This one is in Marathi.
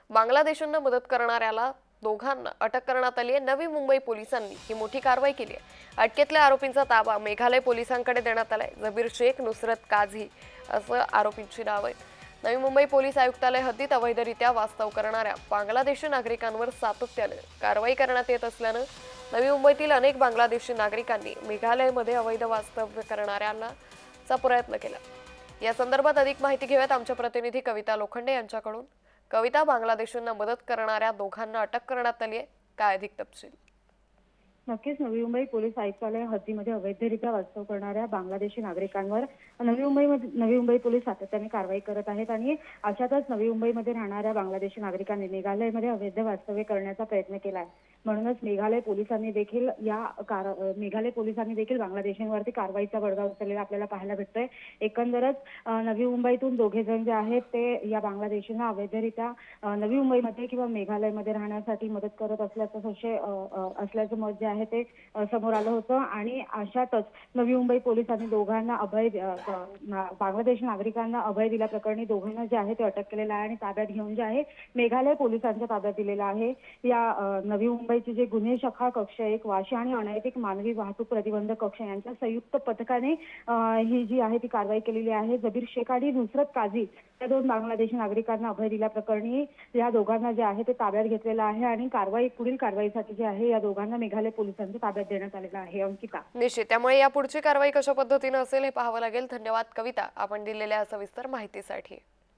बांगलादेशांना मदत करणाऱ्याला दोघांना अटक करण्यात आली आहे। नवी मुंबई पोलिसांनी ही मोठी कारवाई केली आहे। अटकेतल्या आरोपींचा ताबा मेघालय पोलिसांकडे देण्यात आलाय। जबीर शेख, नुसरत काझी असं आरोपींची नाव आहेत। नवी मुंबई पोलीस आयुक्तालय हद्दीत अवैधरित्या वास्तव करणाऱ्या बांगलादेशी नागरिकांवर सातत्याने कारवाई करण्यात येत असल्यानं नवी मुंबईतील अनेक बांगलादेशी नागरिकांनी मेघालयमध्ये अवैध वास्तव्य करणाऱ्यांचा प्रयत्न केला। या संदर्भात अधिक माहिती घेऊयात आमच्या प्रतिनिधी कविता लोखंडे यांच्याकडून। कविता, बांगलादेशांना मदत करणाऱ्या दोघांना अटक करण्यात आली आहे, काय अधिक तपशील? नक्कीच नवी मुंबई पोलीस आयुक्तालय हद्दीमध्ये अवैधरित्या वास्तव करणाऱ्या बांगलादेशी नागरिकांवर नवी मुंबई पोलीस सातत्याने कारवाई करत आहेत आणि अशातच नवी मुंबईमध्ये राहणाऱ्या बांगलादेशी नागरिकांनी मेघालयमध्ये अवैध वास्तव्य करण्याचा प्रयत्न केला आहे। म्हणूनच मेघालय पोलिसांनी देखील बांगलादेशींवरती कारवाईचा बडगा उचललेला आपल्याला पाहायला भेटतोय। एकंदरच नवी मुंबईतून दोघे जण जे आहेत ते या बांगलादेशींना अवैधरित्या नवी मुंबईमध्ये किंवा मेघालयमध्ये राहण्यासाठी मदत करत असल्याचं मत जे आहे ते समोर आलं होतं आणि अशातच नवी मुंबई पोलिसांनी दोघांना बांगलादेशी नागरिकांना अभय दिल्याप्रकरणी दोघांना जे आहे ते अटक केलेलं आहे आणि ताब्यात घेऊन जे आहे मेघालय पोलिसांच्या ताब्यात दिलेलं आहे। या नवी मुंबईचे जे गुन्हे शाखा कक्ष 1, वाशी आणि अनैतिक मानवी वाहतूक प्रतिबंधक कक्ष यांच्या संयुक्त पथकाने ही जी आहे ती कारवाई केलेली आहे। जबीर शेख आणि नुसरत काझी या दोन बांगलादेशी नागरिकांना अभय दिल्याप्रकरणी या दोघांना जे आहे ते ताब्यात घेतलेलं आहे आणि पुढील कारवाईसाठी जे आहे या दोघांना मेघालय पोलिसांच्या ताब्यात देण्यात आलेलं आहे। अंकिता, निश्चित, त्यामुळे या पुढची कारवाई कशा पद्धतीने असेल हे पाहावं लागेल। धन्यवाद कविता, आपण दिलेल्या सविस्तर माहितीसाठी।